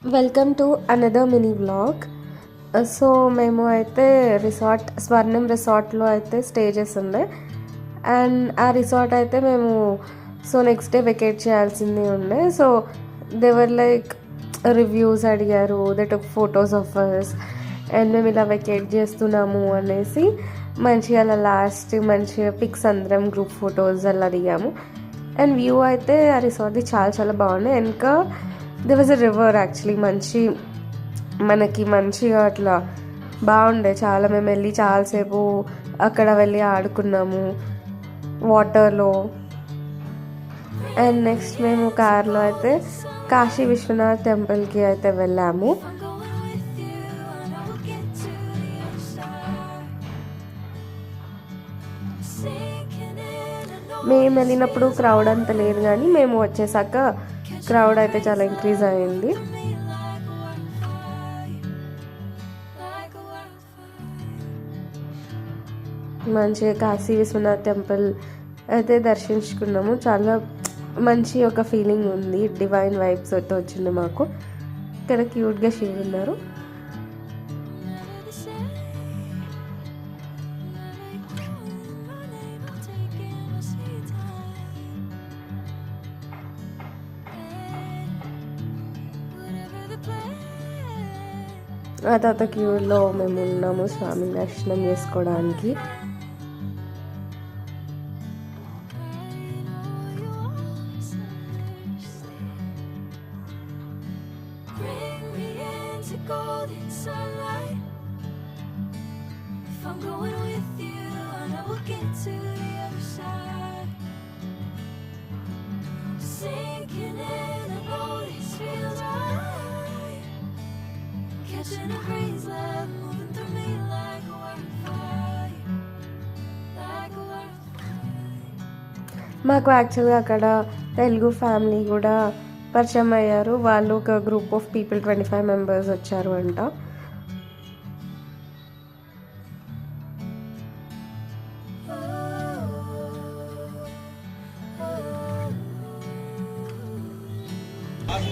Welcome to another mini vlog. So మేము అయితే స్వర్ణం రిసార్ట్లో అయితే స్టే చేస్తుండే. అండ్ ఆ రిసార్ట్ అయితే మేము నెక్స్ట్ డే వెకేట్ చేయాల్సింది ఉండే. సో దేవర్ లైక్ రివ్యూస్ అడిగారు, they took photos of us. And మేము ఇలా వెకేట్ చేస్తున్నాము అనేసి మంచిగా అలా లాస్ట్ మంచిగా పిక్స్ అందరం గ్రూప్ ఫొటోస్ అలా దిగాము. అండ్ వ్యూ అయితే ఆ రిసార్ట్ది చాలా చాలా బాగుంది. ఇంకా they was a river actually, మనకి మంచిగా అట్లా బాగుండే. చాలా మేము వెళ్ళి చాలాసేపు అక్కడ వెళ్ళి ఆడుకున్నాము వాటర్లో. అండ్ నెక్స్ట్ మేము కార్లో అయితే కాశీ విశ్వనాథ్ టెంపుల్కి అయితే వెళ్ళాము. మేము వెళ్ళినప్పుడు క్రౌడ్ అంత లేదు, కానీ మేము వచ్చేసాక క్రౌడ్ అయితే చాలా ఇంక్రీజ్ అయింది. మంచిగా కాశీ విశ్వనాథ్ టెంపుల్ అయితే దర్శించుకున్నాము. చాలా మంచి ఒక ఫీలింగ్ ఉంది, డివైన్ వైబ్స్ అయితే వచ్చింది మాకు. ఇక్కడ క్యూట్గా శివుడు ఉన్నారు. ఆ తర్వాత క్యూలో మేము ఉన్నాము స్వామి దర్శనం చేసుకోవడానికి. మాకు యాక్చువల్గా అక్కడ తెలుగు ఫ్యామిలీ కూడా పరిచయం అయ్యారు. వాళ్ళు ఒక గ్రూప్ ఆఫ్ పీపుల్ 25 మెంబర్స్ వచ్చారు అంట.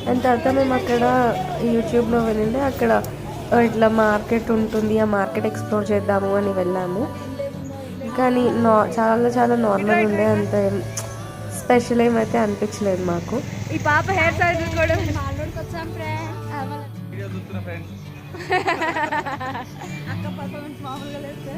అండ్ తర్వాత మేము అక్కడ యూట్యూబ్లో వెళ్ళిండే అక్కడ ఇట్లా మార్కెట్ ఉంటుంది, ఆ మార్కెట్ ఎక్స్ప్లోర్ చేద్దాము అని వెళ్ళాము. కానీ చాలా చాలా నార్మల్ ఉండే, అంత స్పెషల్ ఏమైతే అనిపించలేదు మాకు. ఈ పాప హెయిర్ స్టైల్ కూడా అక్క పర్ఫార్మెన్స్ మామూలుగా లేదు.